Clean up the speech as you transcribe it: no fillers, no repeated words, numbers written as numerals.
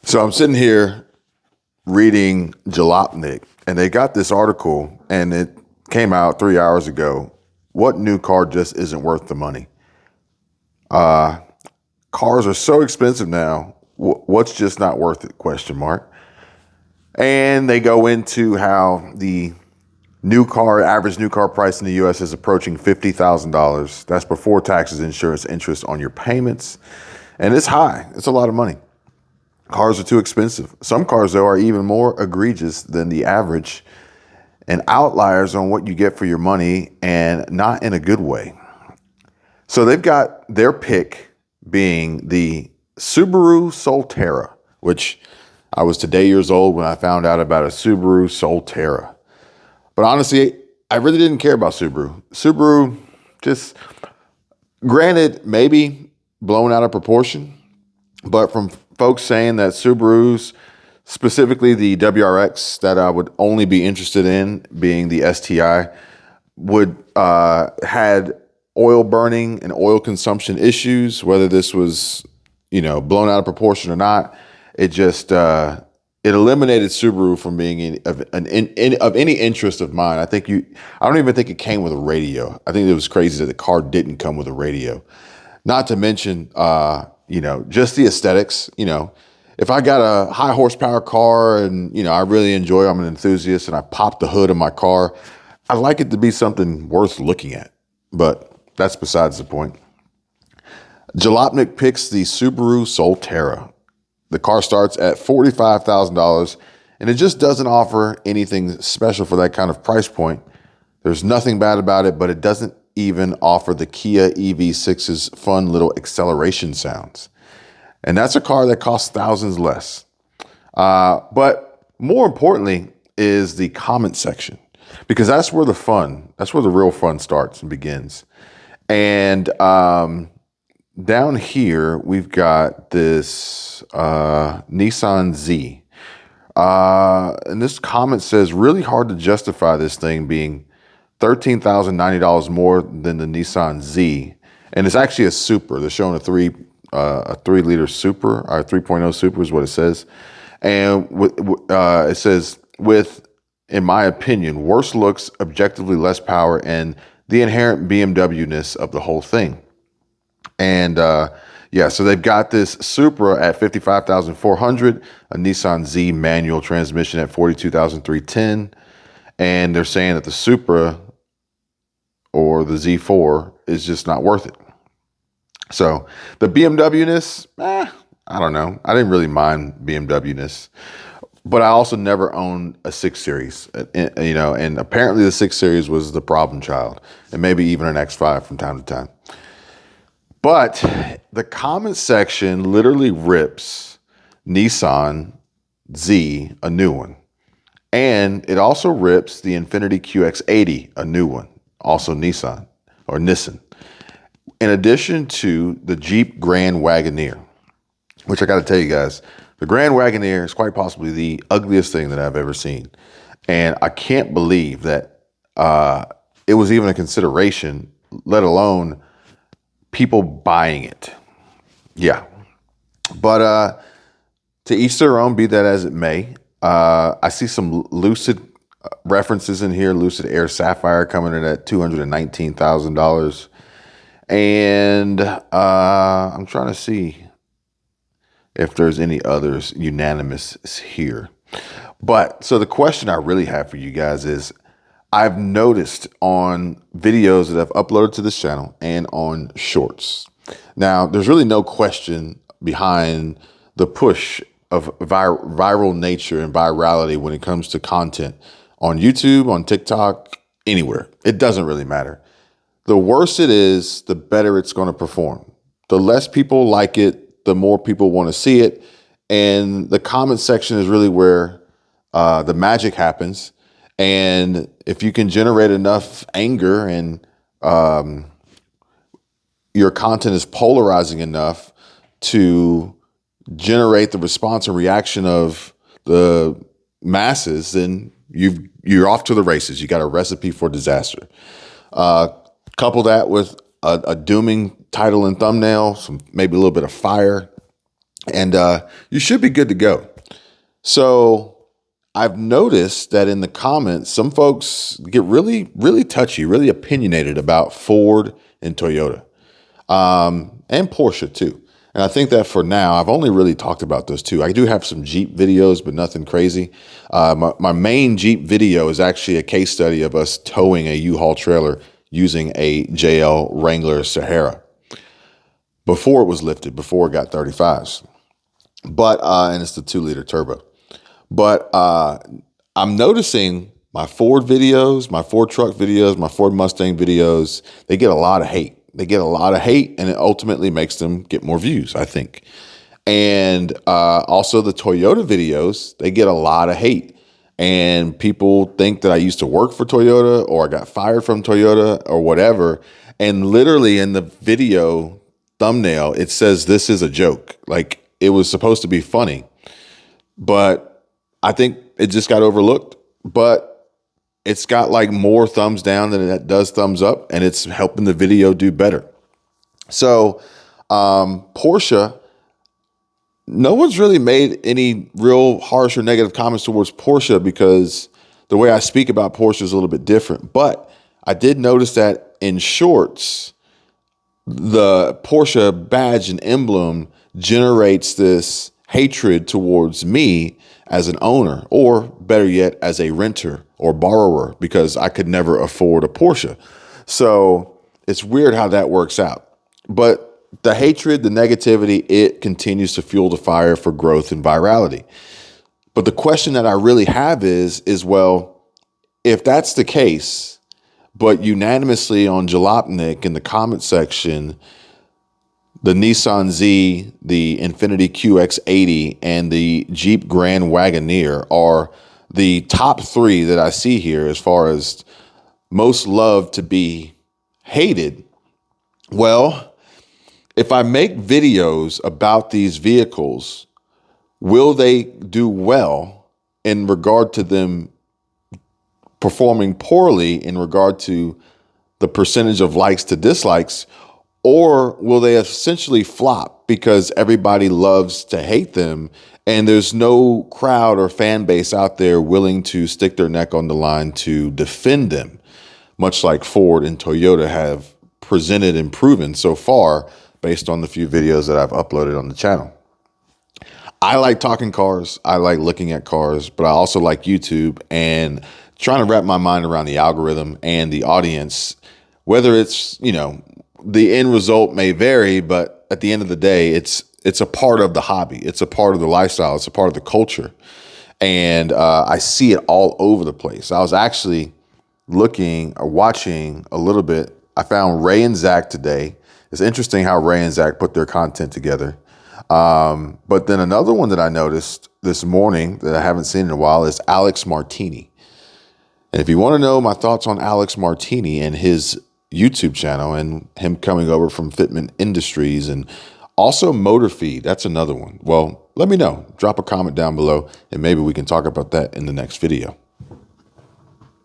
So I'm sitting here reading Jalopnik, and they got this article, and it came out 3 hours ago. What new car just isn't worth the money? Cars are so expensive now. What's just not worth it? Question mark. And they go into how the average new car price in the U.S. is approaching $50,000. That's before taxes, insurance, interest on your payments, and it's high. It's a lot of money. Cars are too expensive. Some cars, though, are even more egregious than the average and outliers on what you get for your money, and not in a good way. So they've got their pick being the Subaru Solterra, which I was today years old when I found out about a Subaru Solterra. But honestly, I really didn't care about Subaru. Subaru, just granted, maybe blown out of proportion, but from folks saying that Subarus, specifically the WRX that I would only be interested in, being the STI, had oil burning and oil consumption issues. Whether this was, blown out of proportion or not, it just it eliminated Subaru from being of any interest of mine. I don't even think it came with a radio. I think it was crazy that the car didn't come with a radio. Not to mention, just the aesthetics. If I got a high horsepower car and, I really enjoy, I'm an enthusiast, and I pop the hood of my car, I like it to be something worth looking at. But that's besides the point. Jalopnik picks the Subaru Solterra. The car starts at $45,000, and it just doesn't offer anything special for that kind of price point. There's nothing bad about it, but it doesn't even offer the Kia EV6's fun little acceleration sounds. And that's a car that costs thousands less. But more importantly is the comment section, because that's where the real fun starts and begins. And down here, we've got this Nissan Z. And this comment says, really hard to justify this thing being $13,090 more than the Nissan Z. And it's actually a Super. They're showing a 3-liter Super, or 3.0 Super is what it says. And it says, with, in my opinion, worse looks, objectively less power, and the inherent BMW-ness of the whole thing. And so they've got this Supra at $55,400, a Nissan Z manual transmission at $42,310, and they're saying that the Supra or the Z4 is just not worth it. So the BMW-ness, I don't know. I didn't really mind BMW-ness, but I also never owned a 6 Series, and apparently the 6 Series was the problem child, and maybe even an X5 from time to time. But the comment section literally rips Nissan Z, a new one. And it also rips the Infiniti QX80, a new one, also Nissan. In addition to the Jeep Grand Wagoneer, which I got to tell you guys, the Grand Wagoneer is quite possibly the ugliest thing that I've ever seen. And I can't believe that it was even a consideration, let alone people buying it. Yeah. But to each their own, be that as it may. I see some Lucid references in here. Lucid Air Sapphire coming in at $219,000. And I'm trying to see if there's any others unanimous here. But so the question I really have for you guys is, I've noticed on videos that I've uploaded to this channel and on shorts. Now, there's really no question behind the push of viral nature and virality when it comes to content on YouTube, on TikTok, anywhere. It doesn't really matter. The worse it is, the better it's going to perform. The less people like it, the more people want to see it. And the comment section is really where the magic happens. And if you can generate enough anger and your content is polarizing enough to generate the response and reaction of the masses, then you're off to the races. You got a recipe for disaster. Couple that with a dooming title and thumbnail, maybe a little bit of fire, and you should be good to go. So I've noticed that in the comments, some folks get really, really touchy, really opinionated about Ford and Toyota, and Porsche too. And I think that for now, I've only really talked about those two. I do have some Jeep videos, but nothing crazy. My main Jeep video is actually a case study of us towing a U-Haul trailer using a JL Wrangler Sahara before it was lifted, before it got 35s. But, and it's the 2-liter turbo. But I'm noticing my Ford videos, my Ford truck videos, my Ford Mustang videos, they get a lot of hate. They get a lot of hate, and it ultimately makes them get more views, I think. And also the Toyota videos, they get a lot of hate. And people think that I used to work for Toyota or I got fired from Toyota or whatever. And literally in the video thumbnail, it says this is a joke. Like it was supposed to be funny. But I think it just got overlooked. But it's got like more thumbs down than it does thumbs up, and it's helping the video do better. So Porsche, no one's really made any real harsh or negative comments towards Porsche because the way I speak about Porsche is a little bit different. But I did notice that in shorts, the Porsche badge and emblem generates this hatred towards me as an owner, or better yet, as a renter or borrower, because I could never afford a Porsche. So it's weird how that works out. But the hatred, the negativity, it continues to fuel the fire for growth and virality. But the question that I really have is well, if that's the case, but unanimously on Jalopnik in the comment section, the Nissan Z, the Infiniti QX80, and the Jeep Grand Wagoneer are the top three that I see here as far as most loved to be hated. Well, if I make videos about these vehicles, will they do well in regard to them performing poorly in regard to the percentage of likes to dislikes? Or will they essentially flop because everybody loves to hate them and there's no crowd or fan base out there willing to stick their neck on the line to defend them, much like Ford and Toyota have presented and proven so far based on the few videos that I've uploaded on the channel. I like talking cars. I like looking at cars, but I also like YouTube and trying to wrap my mind around the algorithm and the audience, whether it's, the end result may vary, but at the end of the day, it's a part of the hobby. It's a part of the lifestyle. It's a part of the culture. And I see it all over the place. I was actually looking or watching a little bit. I found Ray and Zach today. It's interesting how Ray and Zach put their content together. But then another one that I noticed this morning that I haven't seen in a while is Alex Martini. And if you want to know my thoughts on Alex Martini and his YouTube channel and him coming over from Fitment Industries and also Motor Feed, that's another one. Well, let me know. Drop a comment down below and maybe we can talk about that in the next video.